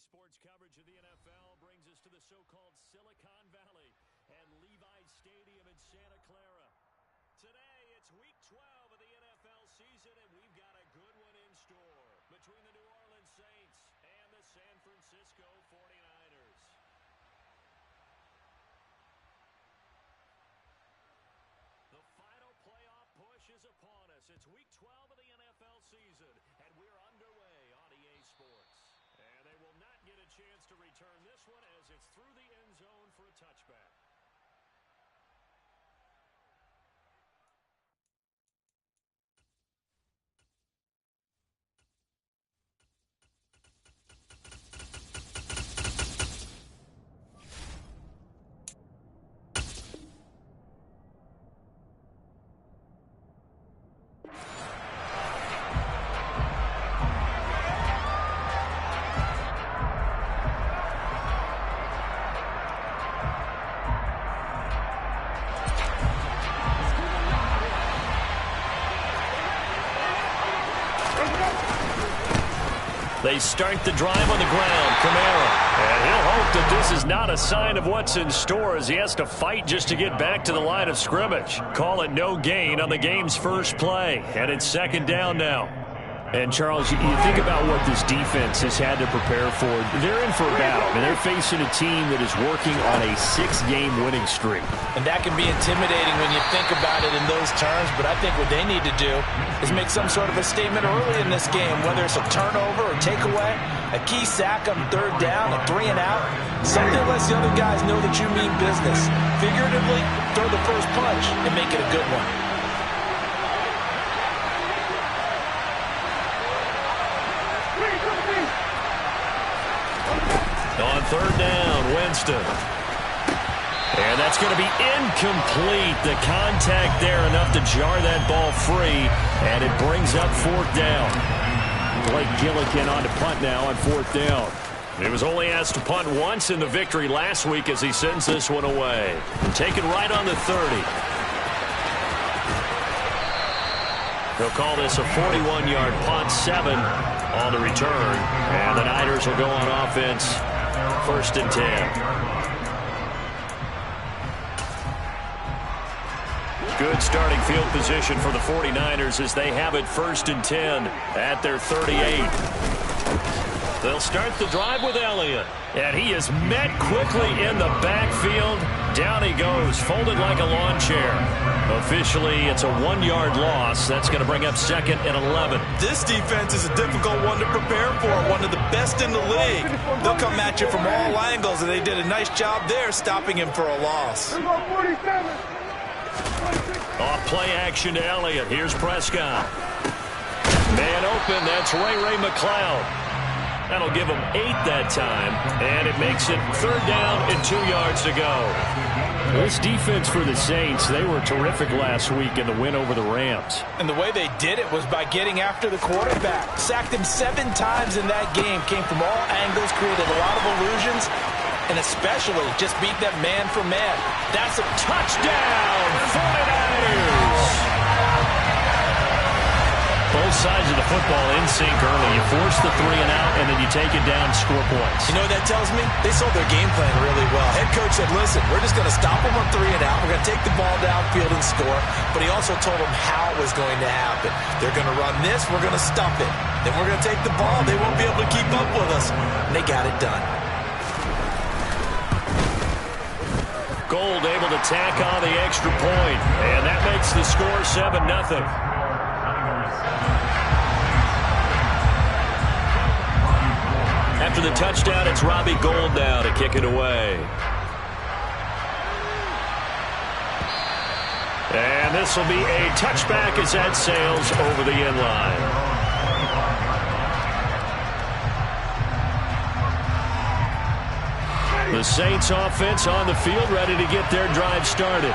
Sports coverage of the NFL brings us to the so-called Silicon Valley and Levi's Stadium in Santa Clara. Today, it's Week 12 of the NFL season, and we've got a good one in store between the New Orleans Saints and the San Francisco 49ers. The final playoff push is upon us. It's Week 12 of the NFL season, and we're underway on EA Sports. And they will not get a chance to return this one as it's through the end zone for a touchback. They start the drive on the ground. Kamara. And he'll hope that this is not a sign of what's in store as he has to fight just to get back to the line of scrimmage. Call it no gain on the game's first play. And it's second down now. And, Charles, you think about what this defense has had to prepare for. They're in for a battle. I mean, they're facing a team that is working on a 6-game winning streak. And that can be intimidating when you think about it in those terms. But I think what they need to do is make some sort of a statement early in this game, whether it's a turnover or takeaway, a key sack on third down, a 3-and-out. Something lets the other guys know that you mean business. Figuratively, throw the first punch and make it a good one. On third down, Winston. And that's going to be incomplete. The contact there enough to jar that ball free, and it brings up fourth down. Blake Gillikin on to punt now on fourth down. He was only asked to punt once in the victory last week as he sends this one away. Taken right on the 30. They'll call this a 41-yard punt, 7 on the return. And the Niners will go on offense, first and 10. Good starting field position for the 49ers as they have it first and 10 at their 38. They'll start the drive with Elliott. And he is met quickly in the backfield. Down he goes, folded like a lawn chair. Officially, it's a 1-yard loss. That's going to bring up second and 11. This defense is a difficult one to prepare for, one of the best in the league. They'll come at you from all angles, and they did a nice job there stopping him for a loss. Off play action to Elliott. Here's Prescott. Man open, that's Ray McLeod. That'll give him 8 that time, and it makes it third down and 2 yards to go. This defense for the Saints, they were terrific last week in the win over the Rams. And the way they did it was by getting after the quarterback. Sacked him 7 times in that game. Came from all angles, created a lot of illusions, and especially just beat them man for man. That's a touchdown, 49ers! Both sides of the football in sync early. You force the 3-and-out, and then you take it down, score points. You know what that tells me? They sold their game plan really well. Head coach said, listen, we're just going to stop them on 3-and-out. We're going to take the ball downfield and score. But he also told them how it was going to happen. They're going to run this. We're going to stop it. Then we're going to take the ball. They won't be able to keep up with us. And they got it done. Gold able to tack on the extra point. And that makes the score 7-0. After the touchdown, it's Robbie Gould now to kick it away. And this will be a touchback as that sails over the end line. The Saints offense on the field, ready to get their drive started.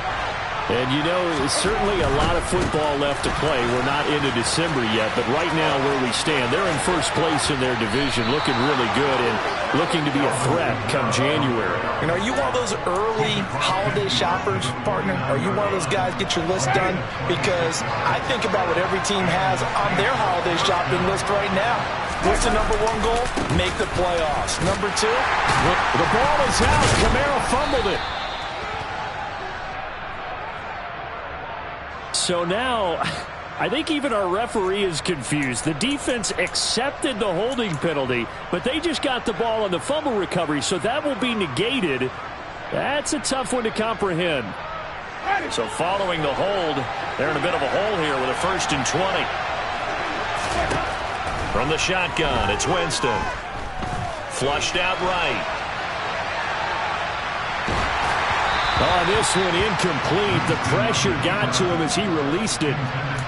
And, you know, certainly a lot of football left to play. We're not into December yet, but right now where we stand, they're in first place in their division, looking really good and looking to be a threat come January. And are you one of those early holiday shoppers, partner? Are you one of those guys get your list done? Because I think about what every team has on their holiday shopping list right now. What's the number one goal? Make the playoffs. Number two? The ball is out. Kamara fumbled it. So now, I think even our referee is confused. The defense accepted the holding penalty, but they just got the ball on the fumble recovery, so that will be negated. That's a tough one to comprehend. So following the hold, they're in a bit of a hole here with a 1st and 20. From the shotgun, it's Winston. Flushed out right. Oh, this one incomplete. The pressure got to him as he released it.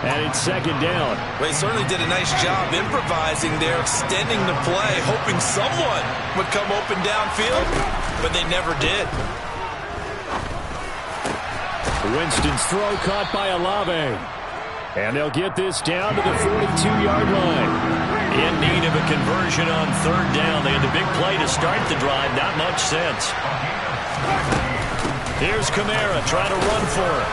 And it's 2nd down. Well, he certainly did a nice job improvising there, extending the play, hoping someone would come open downfield, but they never did. Winston's throw caught by Olave. And they'll get this down to the 42-yard line. In need of a conversion on 3rd down. They had the big play to start the drive. Not much sense. Here's Kamara trying to run for it.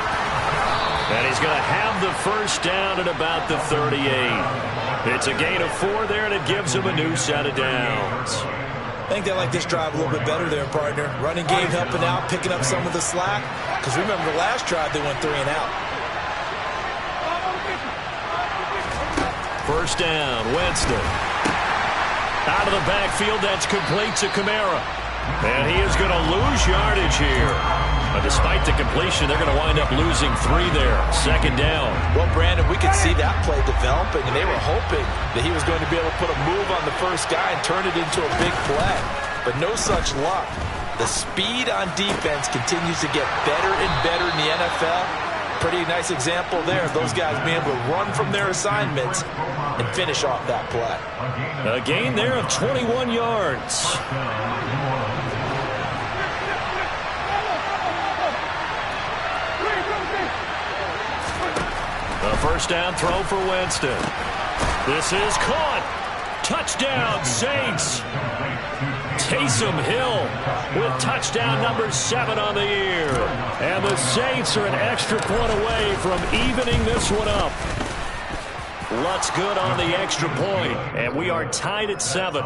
And he's going to have the 1st down at about the 38. It's a gain of 4 there, and it gives him a new set of downs. I think they like this drive a little bit better there, partner. Running game helping out, picking up some of the slack. Because remember the last drive, they went 3 and out. 1st down, Winston. Out of the backfield, that's complete to Kamara. And he is going to lose yardage here. But despite the completion, they're going to wind up losing 3 there. 2nd down. Well, Brandon, we could see that play developing, and they were hoping that he was going to be able to put a move on the first guy and turn it into a big play. But no such luck. The speed on defense continues to get better and better in the NFL. Pretty nice example there of those guys being able to run from their assignments and finish off that play. A gain there of 21 yards. A 1st down throw for Winston. This is caught. Touchdown, Saints. Taysom Hill with touchdown number 7 on the year. And the Saints are an extra point away from evening this one up. Lutz good on the extra point, and we are tied at 7.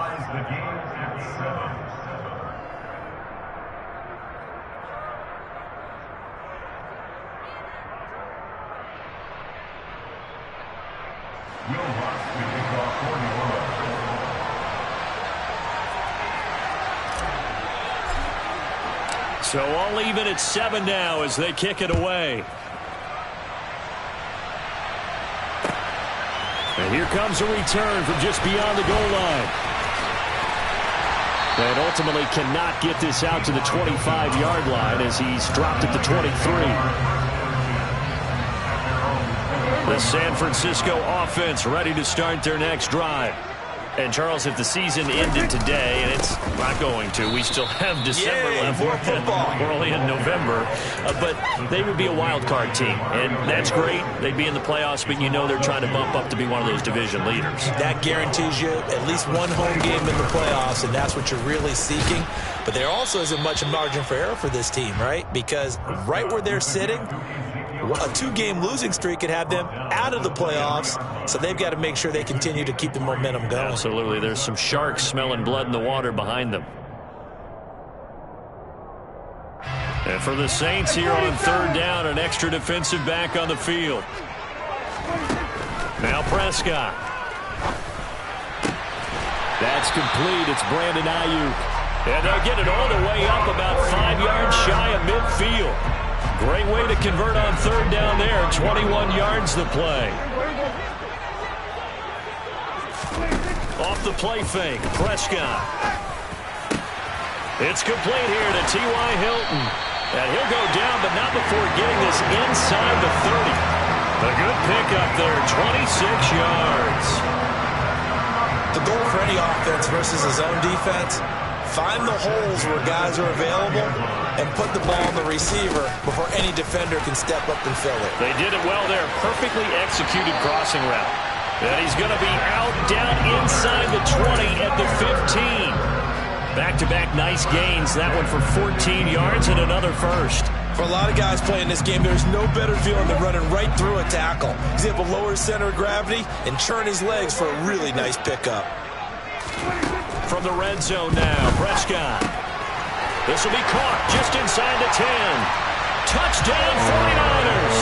So all even at 7 now as they kick it away. And here comes a return from just beyond the goal line. And ultimately cannot get this out to the 25-yard line as he's dropped at the 23. The San Francisco offense ready to start their next drive. And, Charles, if the season ended today, and it's not going to, we still have December left. More football. We're only in November. But they would be a wild card team, and that's great. They'd be in the playoffs, but you know they're trying to bump up to be one of those division leaders. That guarantees you at least one home game in the playoffs, and that's what you're really seeking. But there also isn't much margin for error for this team, right? Because right where they're sitting, a 2-game losing streak could have them out of the playoffs, so they've got to make sure they continue to keep the momentum going. Absolutely. There's some sharks smelling blood in the water behind them. And for the Saints here on 3rd down, an extra defensive back on the field. Now Prescott. That's complete. It's Brandon Ayuk. And they'll get it all the way up about 5 yards shy of midfield. Great way to convert on 3rd down there. 21 yards the play. Off the play fake, Prescott. It's complete here to T.Y. Hilton. And he'll go down, but not before getting this inside the 30. A good pickup there, 26 yards. The goal for any offense versus his own defense, find the holes where guys are available and put the ball on the receiver before any defender can step up and fill it. They did it well there. Perfectly executed crossing route. And he's going to be out down inside the 20 at the 15. Back-to-back nice gains. That one for 14 yards and another first. For a lot of guys playing this game, there's no better feeling than running right through a tackle. He's able to lower his center of gravity and churn his legs for a really nice pickup. From the red zone now, Prescott. This will be caught just inside the 10. Touchdown, 49ers.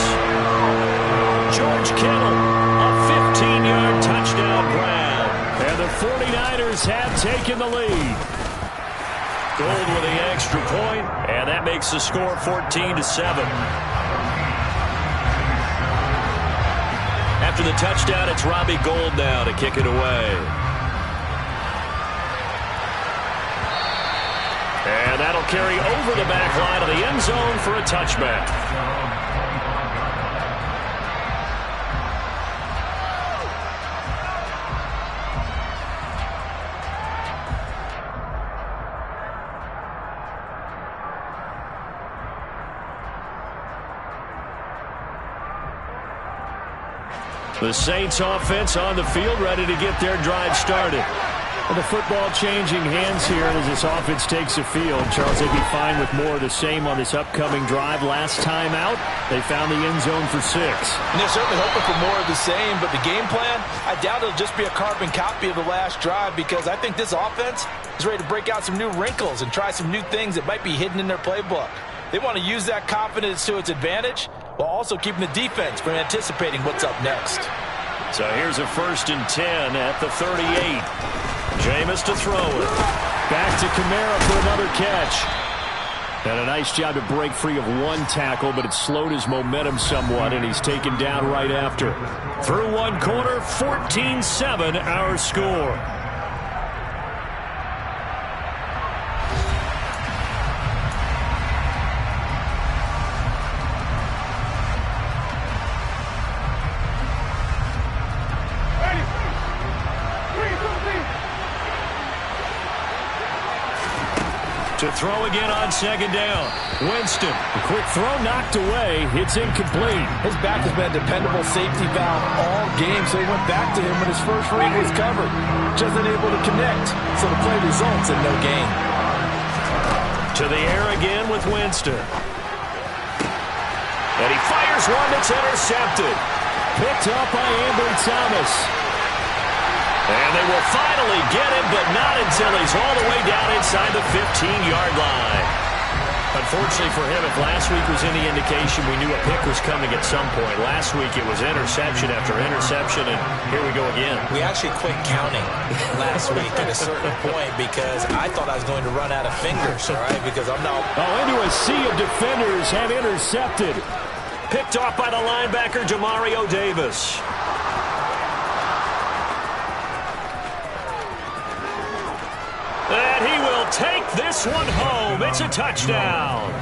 George Kittle, a 15-yard touchdown grab. And the 49ers have taken the lead. Gold with the extra point, and that makes the score 14-7. After the touchdown, it's Robbie Gould now to kick it away. And that'll carry over the back line of the end zone for a touchback. The Saints offense on the field, ready to get their drive started. Well, the football changing hands here as this offense takes the field. Charles, they'd be fine with more of the same on this upcoming drive. Last time out, they found the end zone for 6. And they're certainly hoping for more of the same, but the game plan, I doubt it'll just be a carbon copy of the last drive, because I think this offense is ready to break out some new wrinkles and try some new things that might be hidden in their playbook. They want to use that confidence to its advantage while also keeping the defense from anticipating what's up next. So here's a 1st and 10 at the 38. Jameis to throw it. Back to Kamara for another catch. And a nice job to break free of one tackle, but it slowed his momentum somewhat, and he's taken down right after. Through one quarter, 14-7 our score. To throw again on 2nd down. Winston, a quick throw knocked away. It's incomplete. His back has been a dependable safety valve all game, so he went back to him when his first read was covered. Just unable to connect, so the play results in no gain. To the air again with Winston. And he fires one that's intercepted. Picked up by Ambry Thomas. And they will finally get him, but not until he's all the way down inside the 15-yard line. Unfortunately for him, if last week was any indication, we knew a pick was coming at some point. Last week it was interception after interception, and here we go again. We actually quit counting last week at a certain point because I thought I was going to run out of fingers, all right, because I'm not... Oh, into a sea of defenders have intercepted. Picked off by the linebacker, Jamario Davis. And he will take this one home. It's a touchdown.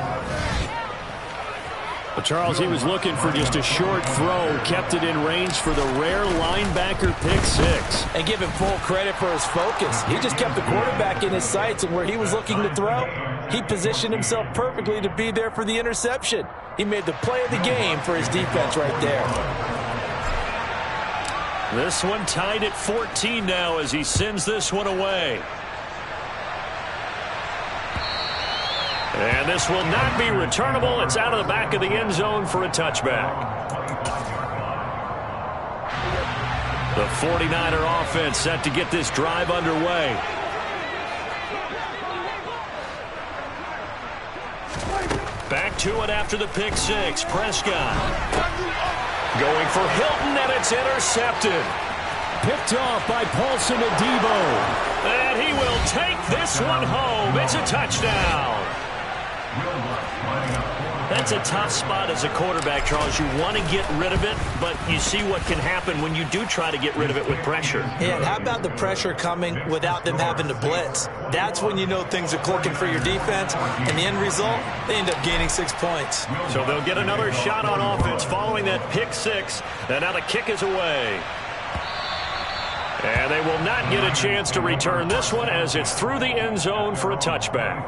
Well, Charles, he was looking for just a short throw. Kept it in range for the rare linebacker pick 6. And give him full credit for his focus. He just kept the quarterback in his sights, and where he was looking to throw, he positioned himself perfectly to be there for the interception. He made the play of the game for his defense right there. This one tied at 14 now as he sends this one away. And this will not be returnable. It's out of the back of the end zone for a touchback. The 49er offense set to get this drive underway. Back to it after the pick 6. Prescott going for Hilton, and it's intercepted. Picked off by Paulson Adebo. And he will take this one home. It's a touchdown. That's a tough spot as a quarterback, Charles. You want to get rid of it, but you see what can happen when you do try to get rid of it with pressure. Yeah, and how about the pressure coming without them having to blitz? That's when you know things are clicking for your defense, and the end result, they end up gaining 6 points. So they'll get another shot on offense following that pick 6, and now the kick is away. And they will not get a chance to return this one as it's through the end zone for a touchback.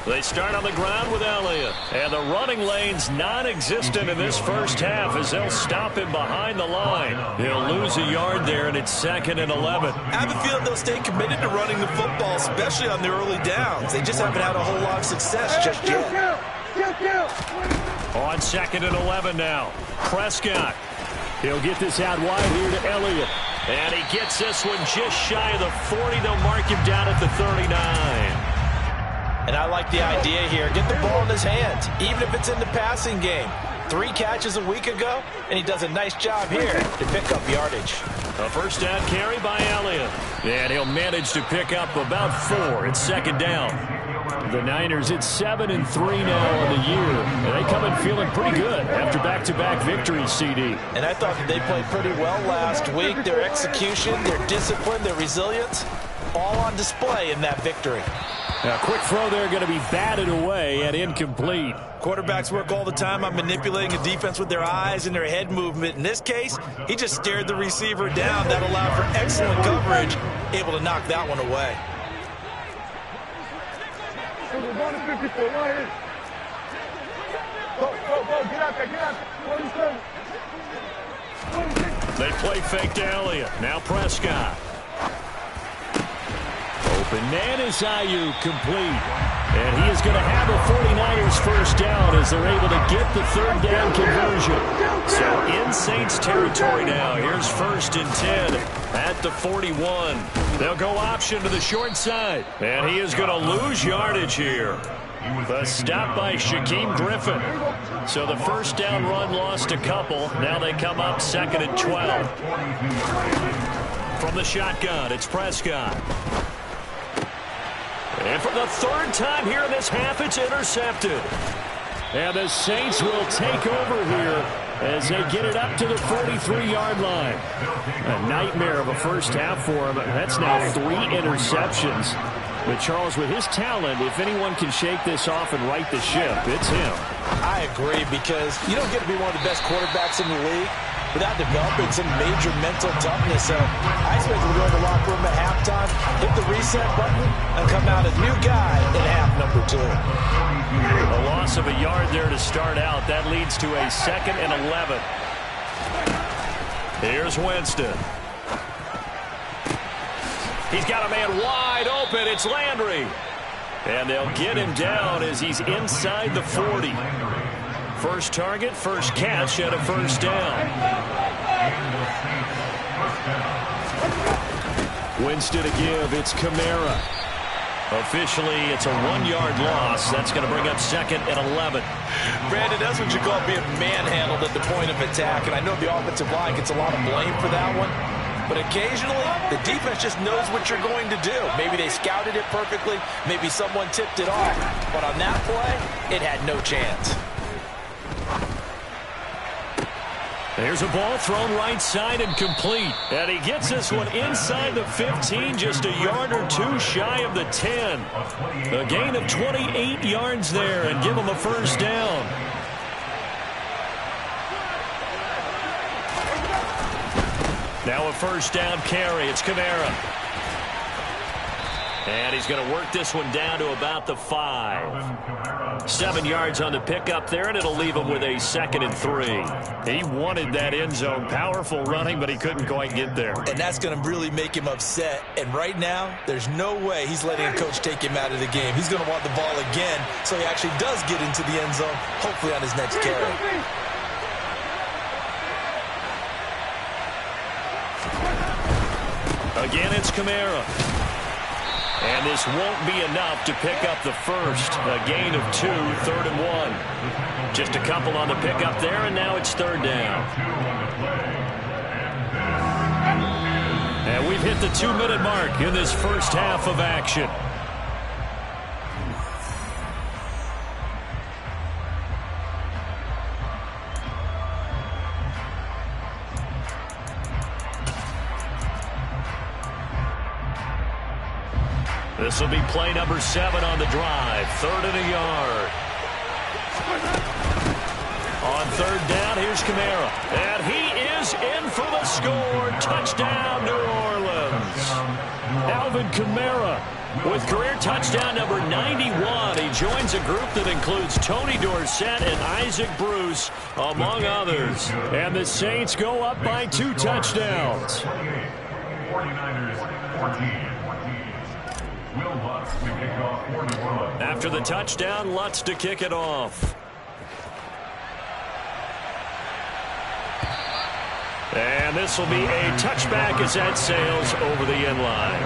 They start on the ground with Elliott. And the running lane's non-existent in this first half as they'll stop him behind the line. He'll lose a yard there, and it's 2nd and 11. I have a feeling they'll stay committed to running the football, especially on the early downs. They just haven't had a whole lot of success just yet. On 2nd and 11 now. Prescott. He'll get this out wide here to Elliott. And he gets this one just shy of the 40. They'll mark him down at the 39. And I like the idea here. Get the ball in his hands, even if it's in the passing game. 3 catches a week ago, and he does a nice job here to pick up yardage. A first down carry by Elliott. And he'll manage to pick up about 4. It's 2nd down. The Niners at 7-3 now on the year. And they come in feeling pretty good after back-to-back victories, CD. And I thought that they played pretty well last week. Their execution, their discipline, their resilience, all on display in that victory. A quick throw there going to be batted away and incomplete. Quarterbacks work all the time on manipulating a defense with their eyes and their head movement. In this case, he just stared the receiver down. That allowed for excellent coverage, able to knock that one away. They play fake to Elliott. Now Prescott. Open man is Ayuk, complete. And he is going to have a 49ers first down as they're able to get the 3rd down conversion. So in Saints territory now. Here's 1st and 10 at the 41. They'll go option to the short side. And he is going to lose yardage here. The stop by Shaquem Griffin. So the first down run lost a couple. Now they come up 2nd and 12. From the shotgun, it's Prescott. And for the 3rd time here in this half, it's intercepted. And the Saints will take over here as they get it up to the 43-yard line. A nightmare of a first half for him. That's now 3 interceptions. But Charles, with his talent, if anyone can shake this off and right the ship, it's him. I agree, because you don't get to be one of the best quarterbacks in the league without developing some major mental toughness. So I expect him to go in the locker room at halftime, hit the reset button, and come out a new guy in half number 2. A loss of a yard there to start out. That leads to a 2nd and 11. Here's Winston. He's got a man wide open. It's Landry. And they'll get him down as he's inside the 40. First target, first catch at a first down. Winston to give. It's Kamara. Officially, it's a 1-yard loss. That's going to bring up 2nd and 11. Brandon, that's what you call being manhandled at the point of attack. And I know the offensive line gets a lot of blame for that one. But occasionally, the defense just knows what you're going to do. Maybe they scouted it perfectly. Maybe someone tipped it off. But on that play, it had no chance. There's a ball thrown right side and complete. And he gets this one inside the 15, just a yard or 2 shy of the 10. A gain of 28 yards there and give him a first down. Now a first down carry. It's Kamara. And he's going to work this one down to about the 5. 7 yards on the pickup there, and it'll leave him with a 2nd and 3. He wanted that end zone. Powerful running, but he couldn't quite get there. And that's going to really make him upset. And right now, there's no way he's letting a coach take him out of the game. He's going to want the ball again, so he actually does get into the end zone, hopefully on his next carry. Again, it's Kamara. And this won't be enough to pick up the first. A gain of 2, 3rd and 1. Just a couple on the pickup there, and now it's 3rd down. And we've hit the 2-minute mark in this first half of action. This will be play number 7 on the drive. 3rd and a yard. On 3rd down, here's Kamara. And he is in for the score. Touchdown, New Orleans. Alvin Kamara with career touchdown number 91. He joins a group that includes Tony Dorsett and Isaac Bruce, among others. And the Saints go up by 2 touchdowns. 49ers 14. After the touchdown, Lutz to kick it off. And this will be a touchback as that sails over the end line.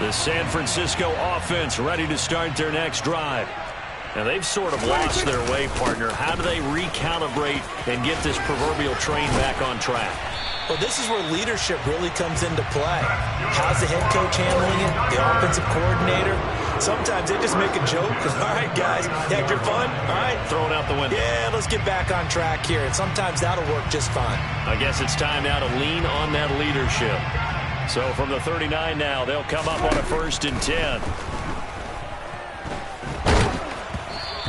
The San Francisco offense ready to start their next drive. And they've sort of lost their way, partner. How do they recalibrate and get this proverbial train back on track? Well, this is where leadership really comes into play. How's the head coach handling it? The offensive coordinator? Sometimes they just make a joke. All right, guys, you had your fun? All right. Throw it out the window. Yeah, let's get back on track here. And sometimes that'll work just fine. I guess it's time now to lean on that leadership. So from the 39 now, they'll come up on a 1st and 10.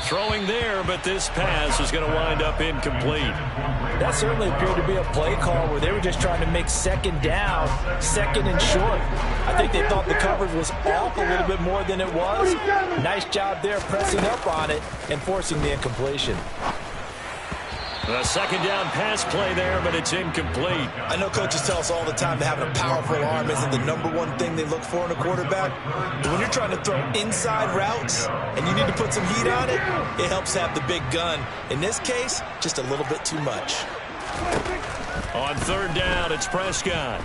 Throwing there, but this pass is going to wind up incomplete. That certainly appeared to be a play call where they were just trying to make 2nd down, 2nd and short. I think they thought the coverage was off a little bit more than it was. Nice job there pressing up on it and forcing the incompletion. A 2nd down pass play there, but it's incomplete. I know coaches tell us all the time that having a powerful arm isn't the #1 thing they look for in a quarterback. But when you're trying to throw inside routes and you need to put some heat on it, it helps have the big gun. In this case, just a little bit too much. On 3rd down, it's Prescott.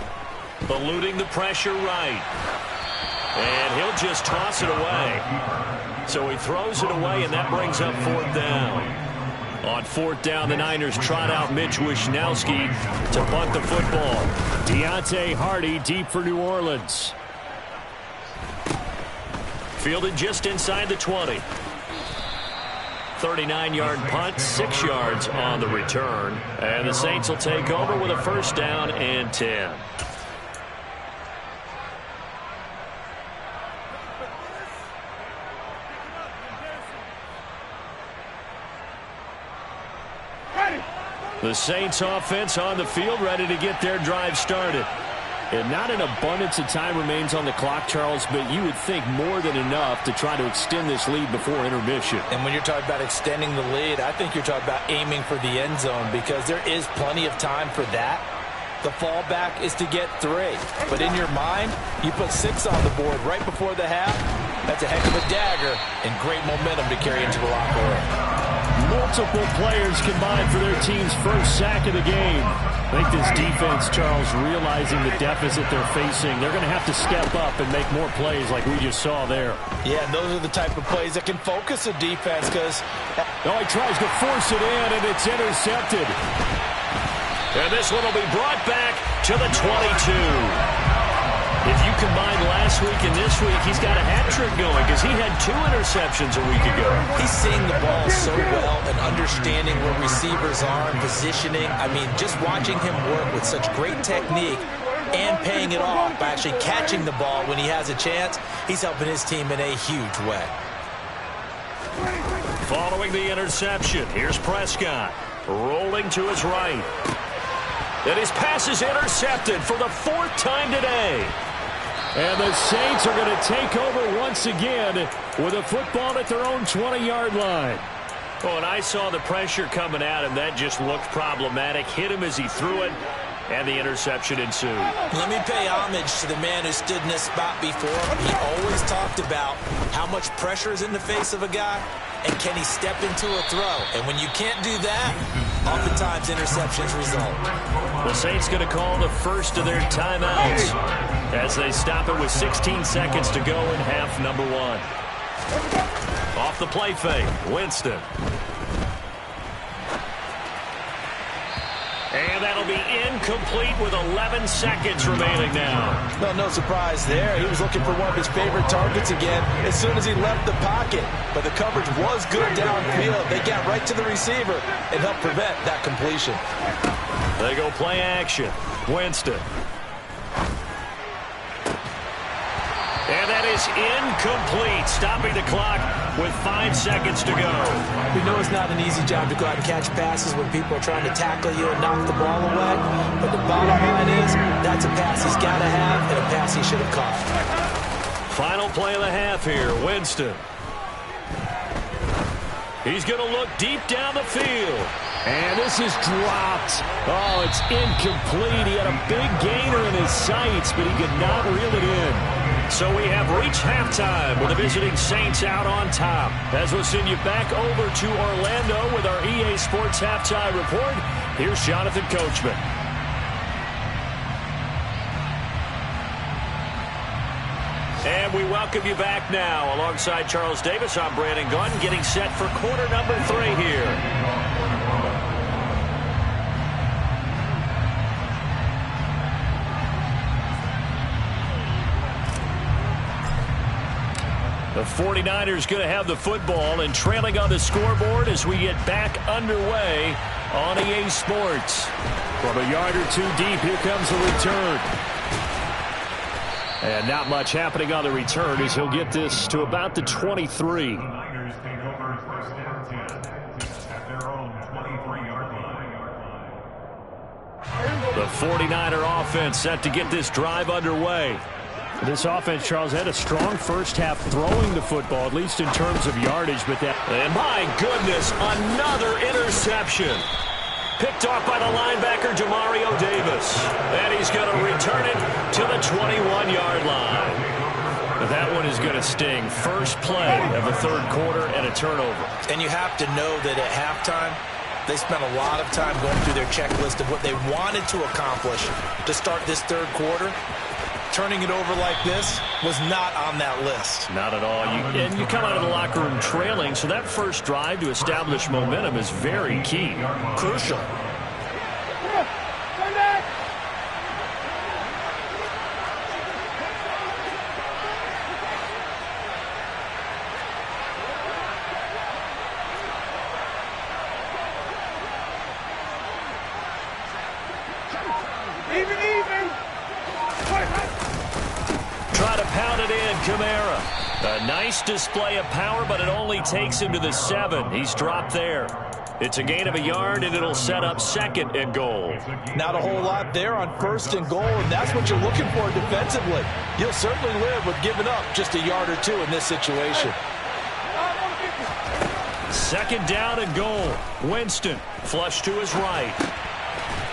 Eluding the pressure right. And he'll just toss it away. So he throws it away, and that brings up 4th down. On 4th down, the Niners trot out Mitch Wishnowski to punt the football. Deontay Hardy deep for New Orleans. Fielded just inside the 20. 39-yard punt, 6 yards on the return. And the Saints will take over with a 1st down and 10. The Saints offense on the field ready to get their drive started. And not an abundance of time remains on the clock, Charles, but you would think more than enough to try to extend this lead before intermission. And when you're talking about extending the lead, I think you're talking about aiming for the end zone because there is plenty of time for that. The fallback is to get 3. But in your mind, you put 6 on the board right before the half. That's a heck of a dagger and great momentum to carry into the locker room. Multiple players combined for their team's 1st sack of the game. I think this defense, Charles, realizing the deficit they're facing, they're going to have to step up and make more plays like we just saw there. Yeah, and those are the type of plays that can focus a defense because... Oh, he tries to force it in, and it's intercepted. And this one will be brought back to the 22. If you combine last week and this week, he's got a hat trick going because he had 2 interceptions a week ago. He's seeing the ball so well and understanding where receivers are and positioning. I mean, just watching him work with such great technique and paying it off by actually catching the ball when he has a chance, he's helping his team in a huge way. Following the interception, here's Prescott rolling to his right. And his pass is intercepted for the 4th time today. And the Saints are going to take over once again with a football at their own 20-yard line. Oh, and I saw the pressure coming at him. That just looked problematic. Hit him as he threw it, and the interception ensued. Let me pay homage to the man who stood in this spot before. He always talked about how much pressure is in the face of a guy, and can he step into a throw. And when you can't do that, oftentimes interceptions result. The Saints going to call the first of their timeouts as they stop it with 16 seconds to go in half number 1. Off the play fake, Winston. And that'll be incomplete with 11 seconds remaining now. Well, no surprise there. He was looking for one of his favorite targets again as soon as he left the pocket. But the coverage was good downfield. They got right to the receiver and helped prevent that completion. They go play action. Winston. And that is incomplete, stopping the clock with 5 seconds to go. We know it's not an easy job to go out and catch passes when people are trying to tackle you and knock the ball away. But the bottom line is, that's a pass he's got to have and a pass he should have caught. Final play of the half here, Winston. He's going to look deep down the field. And this is dropped. Oh, it's incomplete. He had a big gainer in his sights, but he could not reel it in. So we have reached halftime with the visiting Saints out on top. As we'll send you back over to Orlando with our EA EA Sports Halftime Report. Here's Jonathan Coachman. And we welcome you back now. Alongside Charles Davis, I'm Brandon Gunn, getting set for quarter number 3 here. The 49ers going to have the football and trailing on the scoreboard as we get back underway on EA Sports. From a yard or 2 deep, here comes the return. And not much happening on the return as he'll get this to about the 23. The 49er offense set to get this drive underway. This offense, Charles, had a strong first half throwing the football, at least in terms of yardage. But that, and my goodness, another interception. Picked off by the linebacker, Demario Davis. And he's going to return it to the 21-yard line. That one is going to sting. First play of the third quarter and a turnover. And you have to know that at halftime, they spent a lot of time going through their checklist of what they wanted to accomplish to start this third quarter. Turning it over like this was not on that list. Not at all. And you come out of the locker room trailing, so that first drive to establish momentum is very key. Crucial. A nice display of power, but it only takes him to the 7. He's dropped there. It's a gain of a yard, and it'll set up 2nd and goal. Not a whole lot there on 1st and goal, and that's what you're looking for defensively. You'll certainly live with giving up just a yard or 2 in this situation. 2nd down and goal. Winston, flush to his right.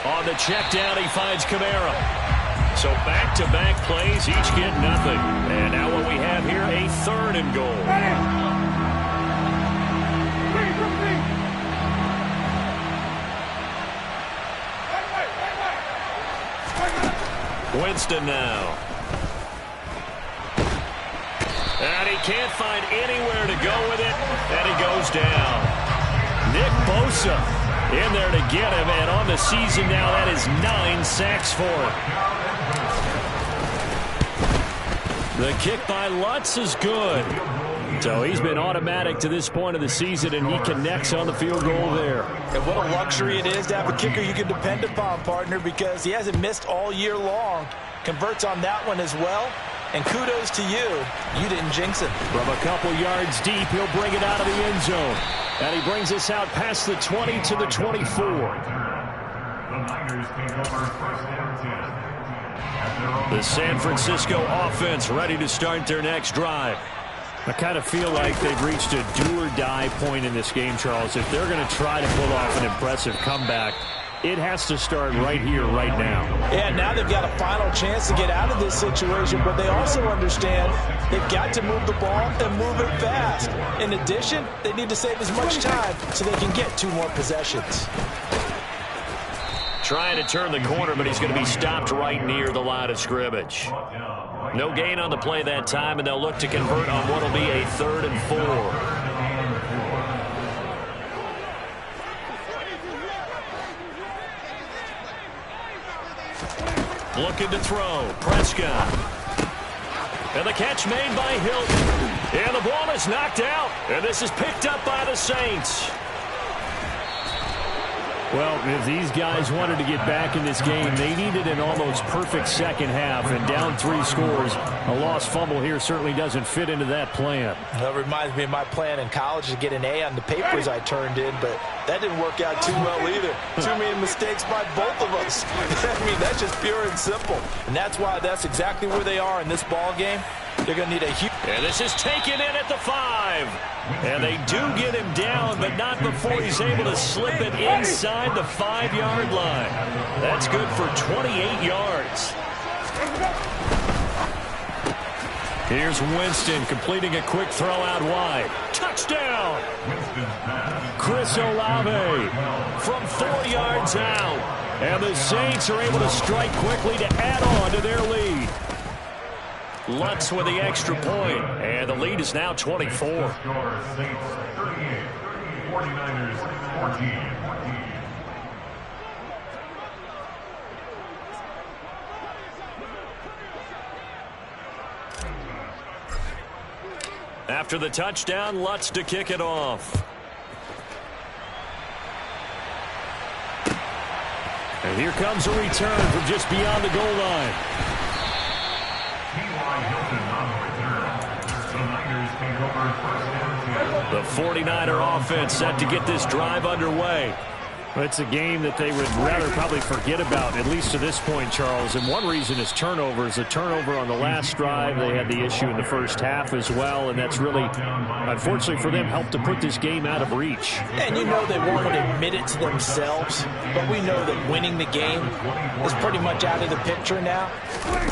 On the check down, he finds Kamara. So back-to-back plays, each get nothing. And now what we have here, a 3rd and goal. Winston now. And he can't find anywhere to go with it, and he goes down. Nick Bosa in there to get him, and on the season now, that is 9 sacks for him. The kick by Lutz is good. So he's been automatic to this point of the season, and he connects on the field goal there. And what a luxury it is to have a kicker you can depend upon, partner, because he hasn't missed all year long. Converts on that one as well. And kudos to you. You didn't jinx it. From a couple yards deep, he'll bring it out of the end zone. And he brings us out past the 20 to the 24. The Niners take over 1st and 10. The San Francisco offense ready to start their next drive. I kind of feel like they've reached a do-or-die point in this game, Charles. If they're going to try to pull off an impressive comeback, it has to start right here, right now. Yeah, now they've got a final chance to get out of this situation, but they also understand they've got to move the ball and move it fast. In addition, they need to save as much time so they can get 2 more possessions. Trying to turn the corner, but he's going to be stopped right near the line of scrimmage. No gain on the play that time, and they'll look to convert on what will be a 3rd and 4. Looking to throw. Prescott. And the catch made by Hilton. And the ball is knocked out. And this is picked up by the Saints. Well, if these guys wanted to get back in this game, they needed an almost perfect second half, and down 3 scores. A lost fumble here certainly doesn't fit into that plan. That reminds me of my plan in college to get an A on the papers I turned in, but that didn't work out too well either. Too many mistakes by both of us. I mean, that's just pure and simple. And that's why that's exactly where they are in this ball game. They're going to need a huge... And this is taken in at the 5. And they do get him down, but not before he's able to slip it inside the 5-yard line. That's good for 28 yards. Here's Winston completing a quick throw out wide. Touchdown! Chris Olave from 4 yards out. And the Saints are able to strike quickly to add on to their lead. Lutz with the extra point, and the lead is now 24. Saints 38, 49ers 14. After the touchdown, Lutz to kick it off. And here comes a return from just beyond the goal line. The 49er offense set to get this drive underway. It's a game that they would rather probably forget about, at least to this point, Charles. And one reason is turnovers. A turnover on the last drive. They had the issue in the first half as well, and that's really, unfortunately for them, helped to put this game out of reach. And you know they won't admit it to themselves, but we know that winning the game is pretty much out of the picture now.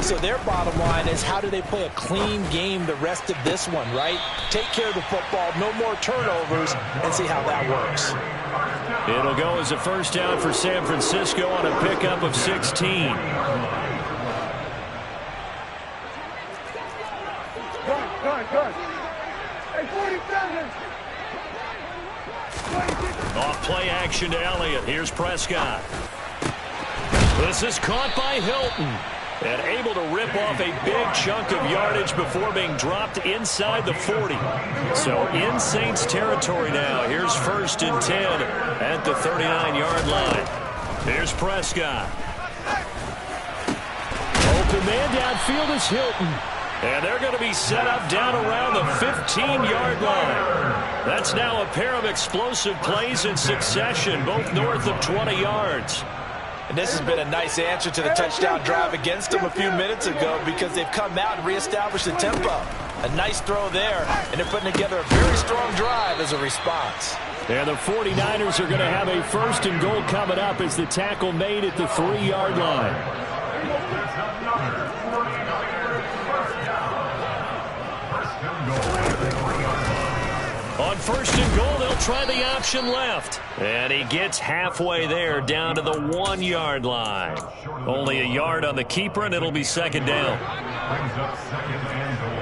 So their bottom line is, how do they play a clean game the rest of this one, right? Take care of the football, no more turnovers, and see how that works. It'll go as a first down for San Francisco on a pickup of 16. Off play action to Elliott. Here's Prescott. This is caught by Hilton. And able to rip off a big chunk of yardage before being dropped inside the 40. So in Saints territory now. Here's 1st and 10 at the 39-yard line. Here's Prescott. Open man downfield is Hilton. And they're going to be set up down around the 15-yard line. That's now a pair of explosive plays in succession, both north of 20 yards. And this has been a nice answer to the touchdown drive against them a few minutes ago, because they've come out and reestablished the tempo. A nice throw there, and they're putting together a very strong drive as a response. And the 49ers are going to have a 1st and goal coming up as the tackle made at the 3-yard line. On 1st and goal, they'll try the option left. And he gets halfway there, down to the 1-yard line. Only a yard on the keeper, and it'll be 2nd down. Brings up 2nd and goal.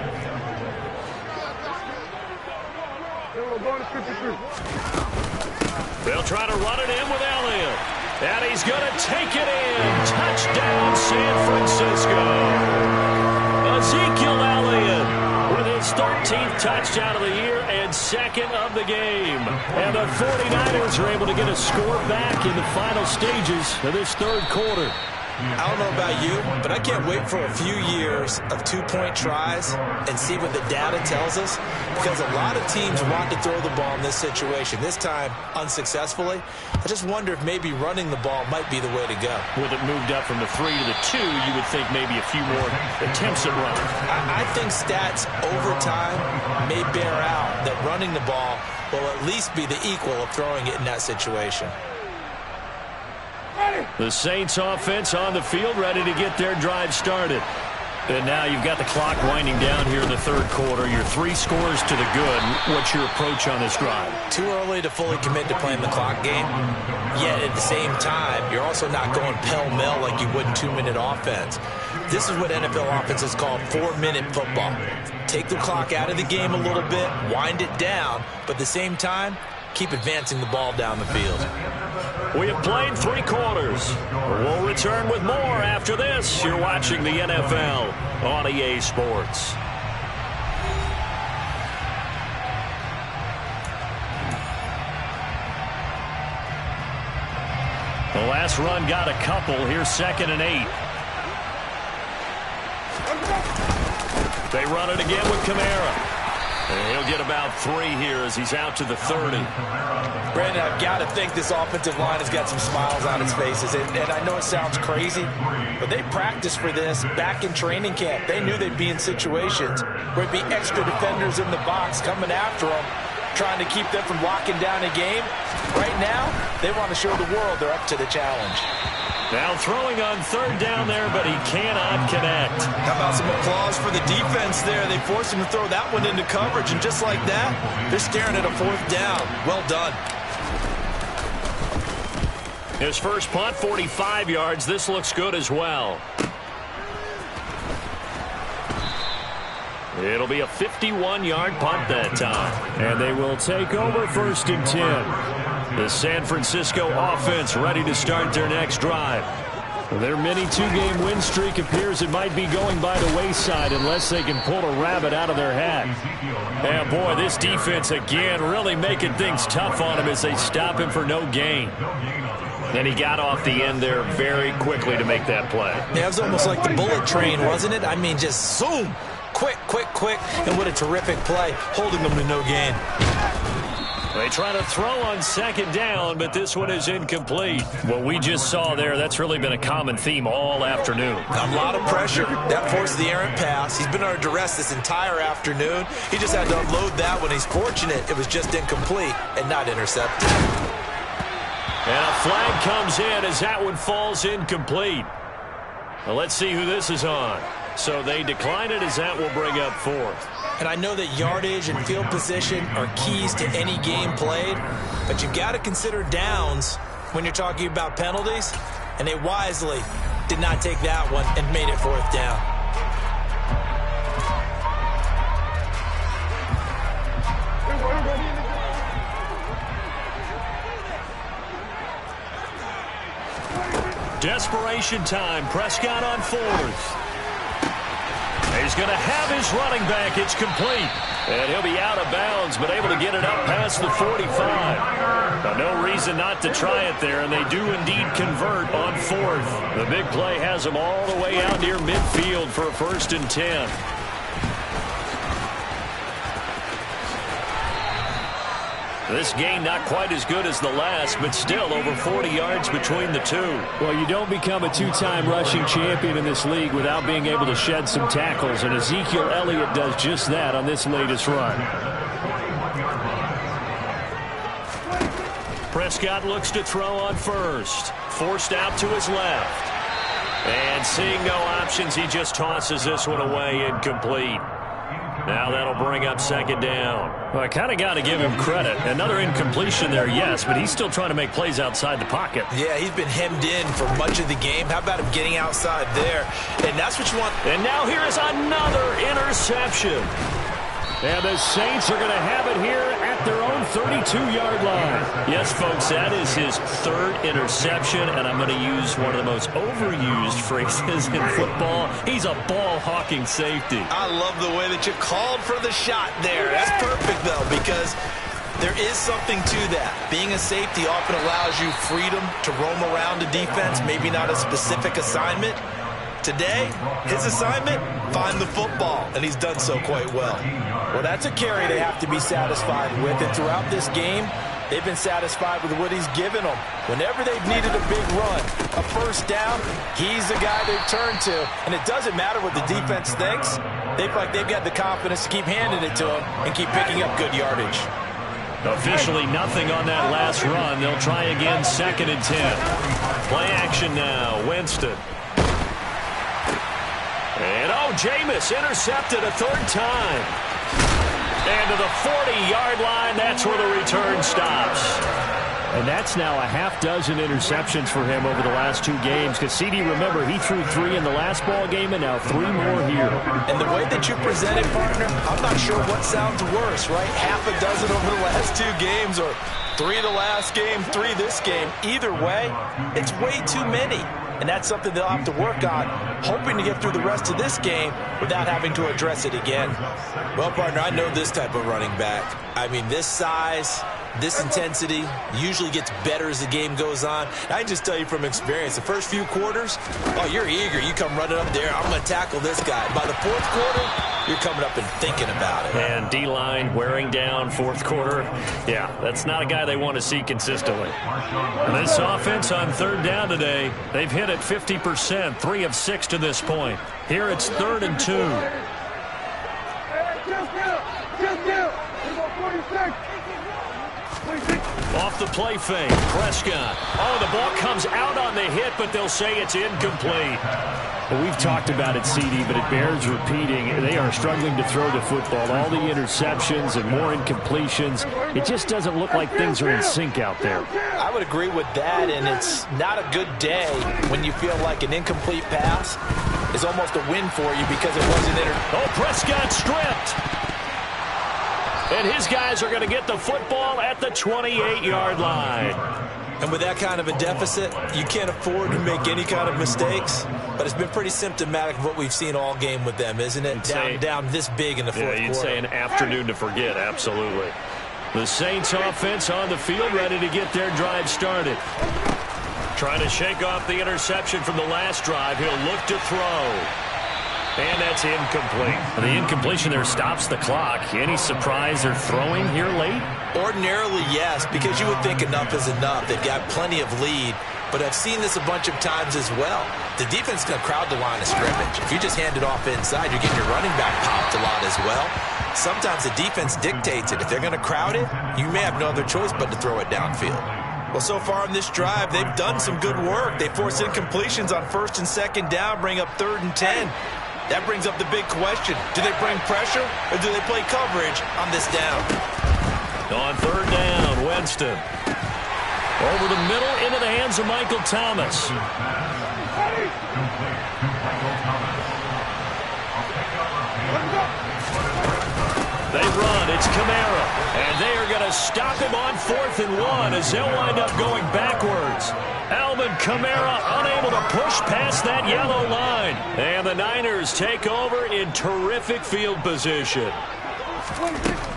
They'll try to run it in with Elliott. And he's going to take it in. Touchdown, San Francisco. Ezekiel Elliott with his 13th touchdown of the year and 2nd of the game. And the 49ers are able to get a score back in the final stages of this 3rd quarter. I don't know about you, but I can't wait for a few years of 2-point tries and see what the data tells us, because a lot of teams want to throw the ball in this situation. This time, unsuccessfully. I just wonder if maybe running the ball might be the way to go. With it moved up from the 3 to the 2, you would think maybe a few more attempts at running. I think stats over time may bear out that running the ball will at least be the equal of throwing it in that situation. The Saints offense on the field, ready to get their drive started. And now you've got the clock winding down here in the 3rd quarter. You're 3 scores to the good. What's your approach on this drive? Too early to fully commit to playing the clock game. Yet at the same time, you're also not going pell-mell like you would in 2-minute offense. This is what NFL offenses call 4-minute football. Take the clock out of the game a little bit, wind it down, but at the same time, keep advancing the ball down the field. We have played 3 quarters. We'll return with more after this. You're watching the NFL on EA Sports. The last run got a couple. Here's 2nd and 8. They run it again with Kamara. And he'll get about 3 here as he's out to the 30. Brandon, I've got to think this offensive line has got some smiles on its faces. And I know it sounds crazy, but they practiced for this back in training camp. They knew they'd be in situations where it'd be extra defenders in the box coming after them, trying to keep them from locking down a game. Right now, they want to show the world they're up to the challenge. Now throwing on 3rd down there, but he cannot connect. How about some applause for the defense there? They forced him to throw that one into coverage, and just like that, they're staring at a 4th down. Well done. His first punt, 45 yards. This looks good as well. It'll be a 51-yard punt that time. And they will take over 1st and 10. The San Francisco offense ready to start their next drive. Their mini 2-game win streak appears it might be going by the wayside unless they can pull a rabbit out of their hat. And boy, this defense again really making things tough on him as they stop him for no gain. And he got off the end there very quickly to make that play. Yeah, it was almost like the bullet train, wasn't it? I mean, just zoom. Quick, quick, quick. And what a terrific play, holding them to no gain. They try to throw on 2nd down, but this one is incomplete. What we just saw there, that's really been a common theme all afternoon. A lot of pressure. That forced the errant pass. He's been under duress this entire afternoon. He just had to unload that one. He's fortunate it was just incomplete and not intercepted. And a flag comes in as that one falls incomplete. Now let's see who this is on. So they decline it as that will bring up 4th. And I know that yardage and field position are keys to any game played, but you've got to consider downs when you're talking about penalties, and they wisely did not take that one and made it 4th down. Desperation time. Prescott on 4th. He's going to have his running back. It's complete. And he'll be out of bounds, but able to get it up past the 45. Now, no reason not to try it there, and they do indeed convert on 4th. The big play has them all the way out near midfield for a 1st and 10. This game not quite as good as the last, but still over 40 yards between the two. Well, you don't become a 2-time rushing champion in this league without being able to shed some tackles, and Ezekiel Elliott does just that on this latest run. Prescott looks to throw on 1st. Forced out to his left. And seeing no options, he just tosses this one away incomplete. Now that'll bring up 2nd down. Well, I kind of got to give him credit. Another incompletion there, yes, but he's still trying to make plays outside the pocket. Yeah, he's been hemmed in for much of the game. How about him getting outside there? And that's what you want. And now here is another interception. And the Saints are going to have it here at their own 32-yard line. Yes, folks, that is his 3rd interception, and I'm going to use one of the most overused phrases in football. He's a ball-hawking safety. I love the way that you called for the shot there. That's perfect, though, because there is something to that. Being a safety often allows you freedom to roam around the defense, maybe not a specific assignment. Today, his assignment, find the football, and he's done so quite well. Well, that's a carry they have to be satisfied with, and throughout this game, they've been satisfied with what he's given them. Whenever they've needed a big run, a 1st down, he's the guy they've turned to, and it doesn't matter what the defense thinks. They feel like they've got the confidence to keep handing it to him and keep picking up good yardage. Officially nothing on that last run. They'll try again, 2nd and 10. Play action now, Winston. And, Jameis intercepted a 3rd time. And to the 40-yard line, that's where the return stops. And that's now a half-dozen interceptions for him over the last 2 games. Because, CD, remember, he threw 3 in the last ball game and now 3 more here. And the way that you present it, partner, I'm not sure what sounds worse, right? Half a dozen over the last 2 games or 3 the last game, 3 this game. Either way, it's way too many. And that's something they'll have to work on, hoping to get through the rest of this game without having to address it again. Well, partner, I know this type of running back. I mean, this size, this intensity usually gets better as the game goes on. I can just tell you from experience, the first few quarters, you're eager. You come running up there, I'm going to tackle this guy. By the 4th quarter, you're coming up and thinking about it. And D-line wearing down 4th quarter. Yeah, that's not a guy they want to see consistently. And this offense on 3rd down today, they've hit it 50%, 3 of 6 to this point. Here it's 3rd and 2. Off the play fake, Prescott. Oh, the ball comes out on the hit, but they'll say it's incomplete. Well, we've talked about it, CD, but it bears repeating. They are struggling to throw the football. All the interceptions and more incompletions. It just doesn't look like things are in sync out there. I would agree with that, and it's not a good day when you feel like an incomplete pass is almost a win for you because it wasn't Oh, Prescott stripped. And his guys are going to get the football at the 28-yard line. And with that kind of a deficit, you can't afford to make any kind of mistakes. But it's been pretty symptomatic of what we've seen all game with them, isn't it? Down this big in the fourth quarter. You'd say an afternoon to forget, absolutely. The Saints offense on the field, ready to get their drive started. Trying to shake off the interception from the last drive. He'll look to throw. And that's incomplete. The incompletion there stops the clock. Any surprise they're throwing here late? Ordinarily, yes, because you would think enough is enough. They've got plenty of lead. But I've seen this a bunch of times as well. The defense is going to crowd the line of scrimmage. If you just hand it off inside, you're getting your running back popped a lot as well. Sometimes the defense dictates it. If they're going to crowd it, you may have no other choice but to throw it downfield. Well, so far in this drive, they've done some good work. They force incompletions on 1st and 2nd down, bring up 3rd and 10. That brings up the big question. Do they bring pressure or do they play coverage on this down? On 3rd down, Winston. Over the middle into the hands of Michael Thomas. They run. It's Kamara. And they are going to stop him on 4th and 1 as they'll wind up going backwards. Alvin Kamara unable to push past that yellow line. And the Niners take over in terrific field position.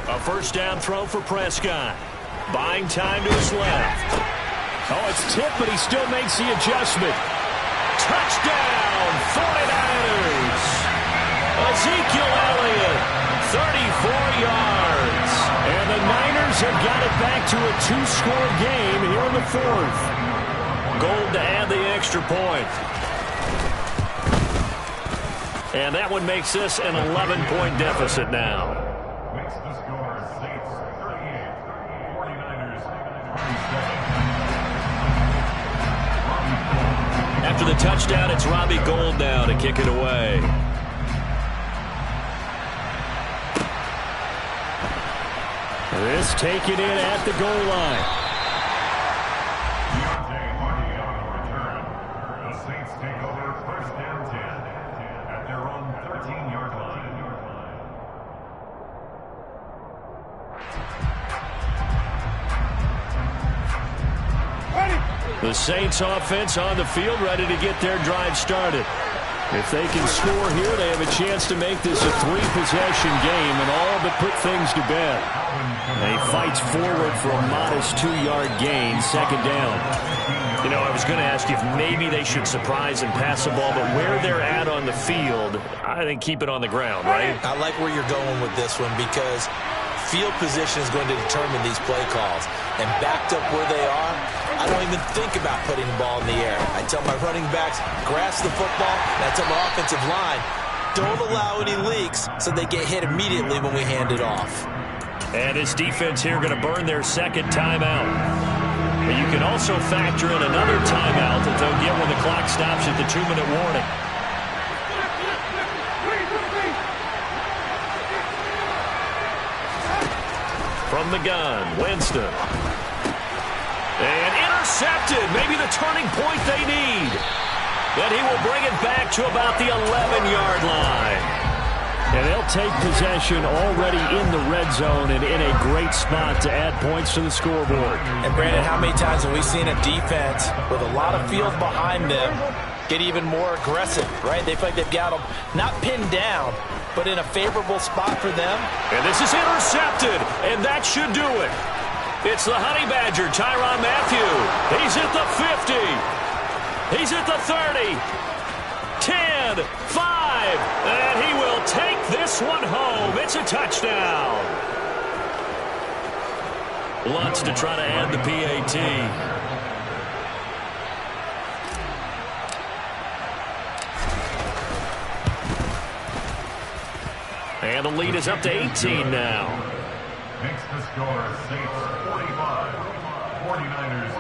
A 1st down throw for Prescott. Buying time to his left. Oh, it's tipped, but he still makes the adjustment. Touchdown, 49ers. Ezekiel Elliott, 34 yards. And the Niners have got it back to a 2-score game here in the 4th. Gold to add the extra point. And that one makes this an 11-point deficit now. Makes the score Saints 38, 49ers 37. After the touchdown, it's Robbie Gould now to kick it away. This taken in at the goal line. The Saints offense on the field, ready to get their drive started. If they can score here, they have a chance to make this a 3-possession game and all but put things to bed. They fights forward for a modest 2-yard gain, 2nd down. You know, I was going to ask you if maybe they should surprise and pass the ball, but where they're at on the field, I think keep it on the ground, right? I like where you're going with this one because field position is going to determine these play calls. And backed up where they are, I don't even think about putting the ball in the air. I tell my running backs, grasp the football, and I tell my offensive line, don't allow any leaks so they get hit immediately when we hand it off. And this defense here going to burn their 2nd timeout. But you can also factor in another timeout that they'll get when the clock stops at the 2-minute warning. From the gun, Winston. And intercepted. Maybe the turning point they need. Then he will bring it back to about the 11-yard line. And they'll take possession already in the red zone and in a great spot to add points to the scoreboard. And Brandon, how many times have we seen a defense with a lot of field behind them get even more aggressive, right? They feel like they've got them not pinned down, but in a favorable spot for them. And this is intercepted, and that should do it. It's the Honey Badger, Tyrann Mathieu. He's at the 50. He's at the 30. 10, 5, and he will take this one home. It's a touchdown. Lutz to try to add the PAT. And the lead is up to 18 now. Makes the score Saints 45, 49ers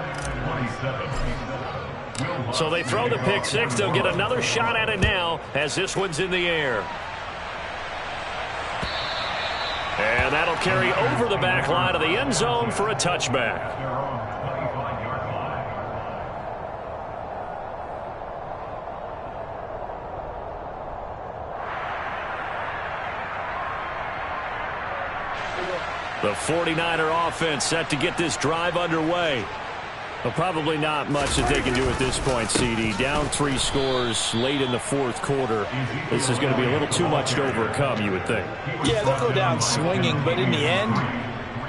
27. So they throw the pick six. They'll get another shot at it now as this one's in the air. And that'll carry over the back line of the end zone for a touchback. The 49er offense set to get this drive underway. Well, probably not much that they can do at this point, CD. Down 3 scores late in the fourth quarter. This is going to be a little too much to overcome, you would think. Yeah, they'll go down swinging, but in the end,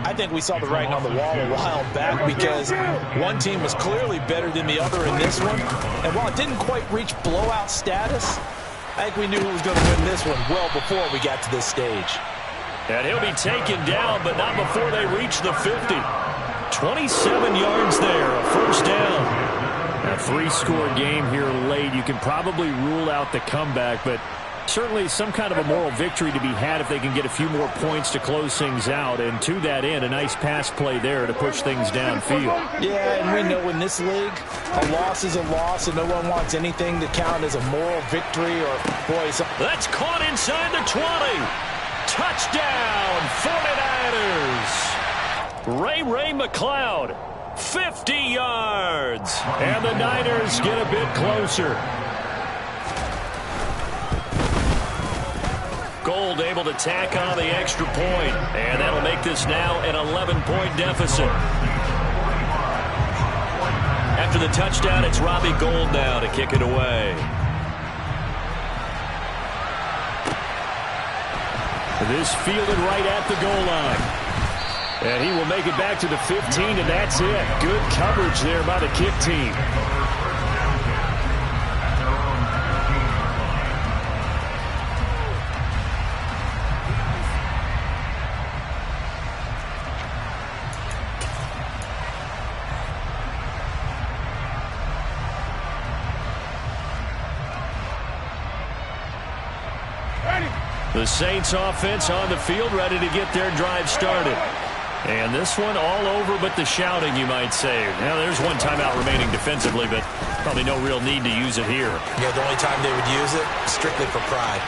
I think we saw the writing on the wall a while back because one team was clearly better than the other in this one. And while it didn't quite reach blowout status, I think we knew who was going to win this one well before we got to this stage. And he'll be taken down, but not before they reach the 50. 27 yards there, a first down. A 3-score game here late. You can probably rule out the comeback, but certainly some kind of a moral victory to be had if they can get a few more points to close things out. And to that end, a nice pass play there to push things downfield. Yeah, and we know in this league, a loss is a loss, and no one wants anything to count as a moral victory or, boy, that's caught inside the 20. Touchdown, 49ers. Ray McLeod, 50 yards. And the Niners get a bit closer. Gold able to tack on the extra point. And that'll make this now an 11-point deficit. After the touchdown, it's Robbie Gould now to kick it away. This fielded right at the goal line. And he will make it back to the 15, and that's it. Good coverage there by the kick team. The Saints offense on the field, ready to get their drive started. And this one all over but the shouting, you might say. Now, there's one timeout remaining defensively, but probably no real need to use it here. Yeah, the only time they would use it, strictly for pride.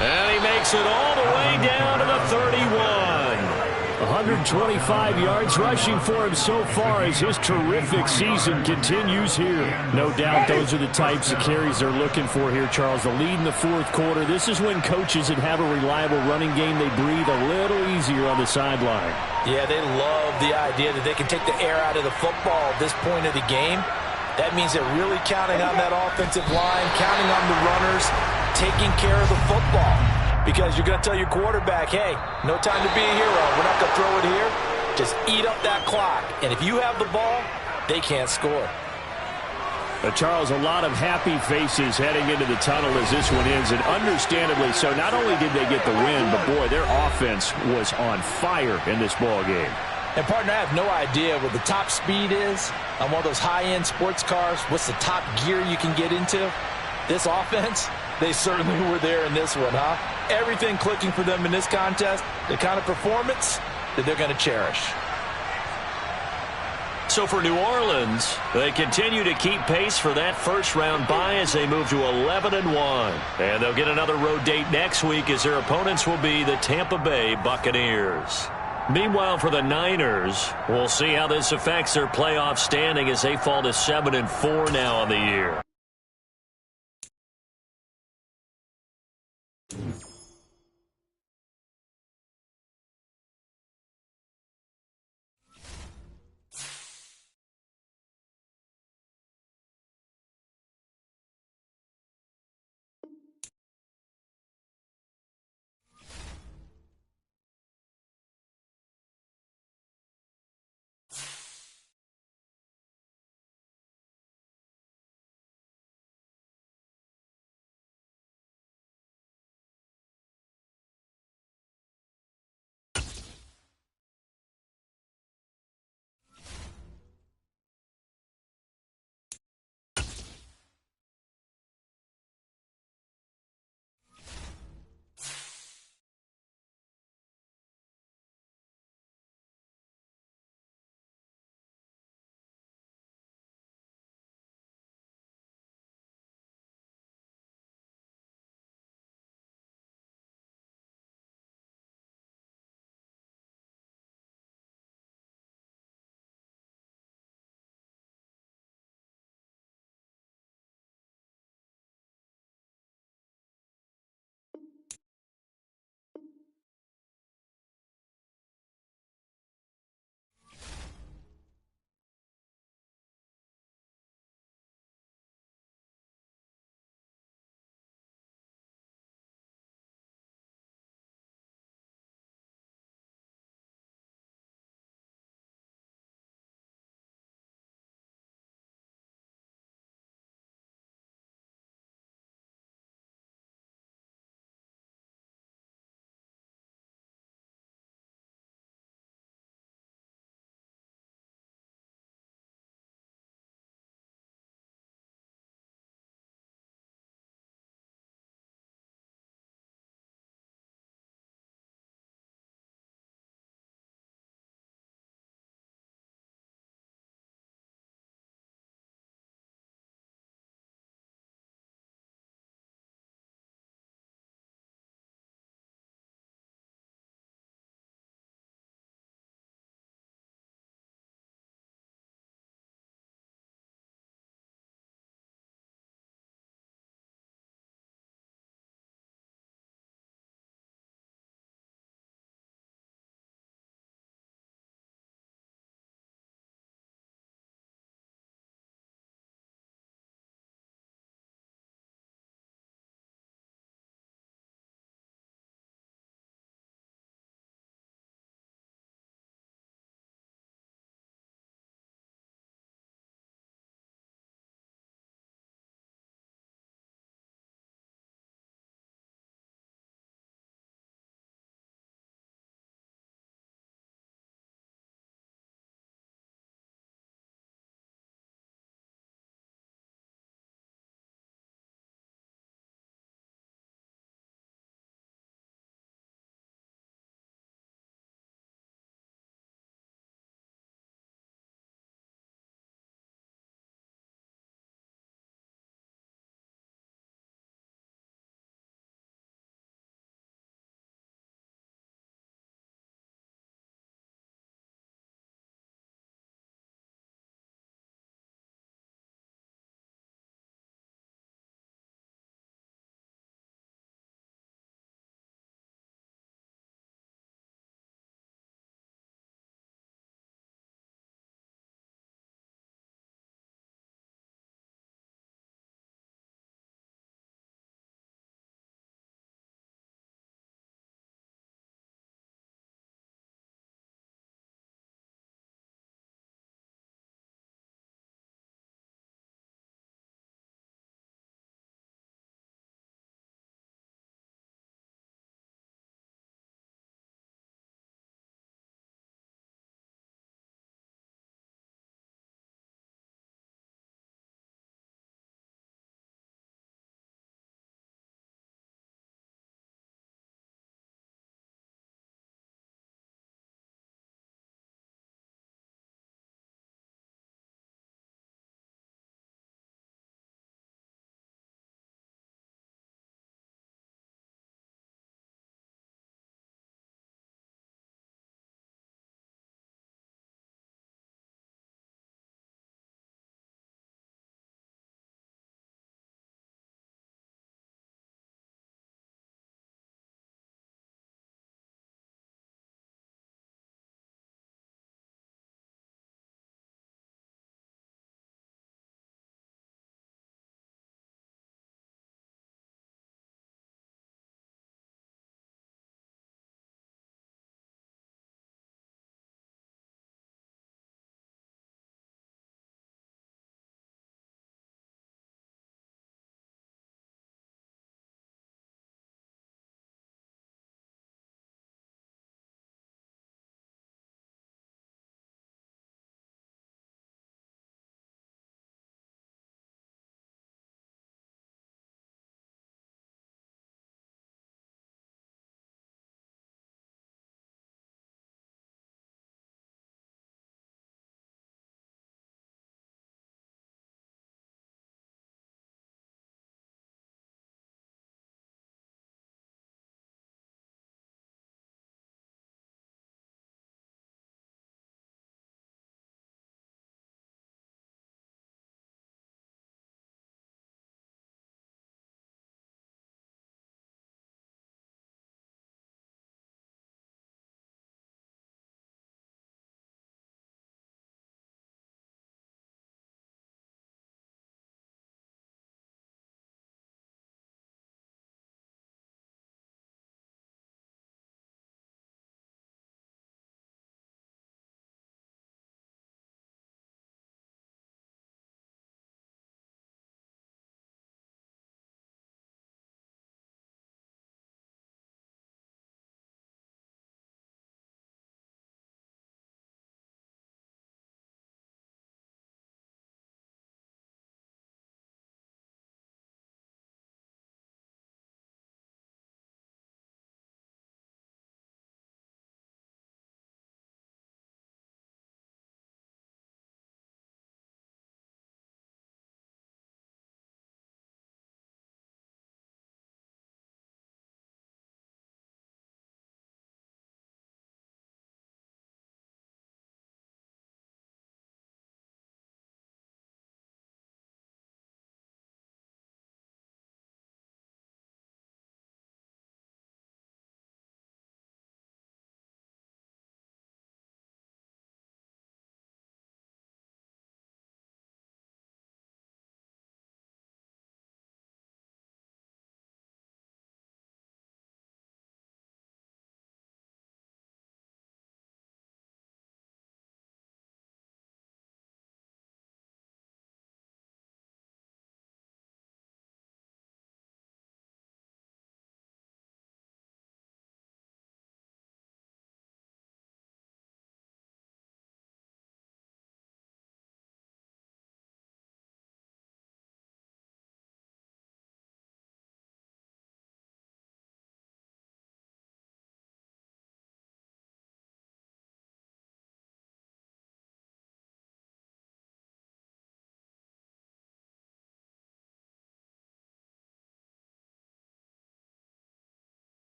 And he makes it all the way down to the 31. 125 yards rushing for him so far as his terrific season continues here. No doubt those are the types of carries they're looking for here, Charles. The lead in the fourth quarter. This is when coaches that have a reliable running game, they breathe a little easier on the sideline. Yeah, they love the idea that they can take the air out of the football at this point of the game. That means they're really counting on that offensive line, counting on the runners, taking care of the football. Because you're going to tell your quarterback, hey, no time to be a hero. We're not going to throw it here. Just eat up that clock. And if you have the ball, they can't score. But Charles, a lot of happy faces heading into the tunnel as this one ends, and understandably so. Not only did they get the win, but, boy, their offense was on fire in this ball game. And, partner, I have no idea what the top speed is on one of those high-end sports cars. What's the top gear you can get into? This offense, they certainly were there in this one, huh? Everything clicking for them in this contest, the kind of performance that they're going to cherish. So for New Orleans, they continue to keep pace for that first-round bye as they move to 11-1. And they'll get another road date next week as their opponents will be the Tampa Bay Buccaneers. Meanwhile, for the Niners, we'll see how this affects their playoff standing as they fall to 7-4 now on the year.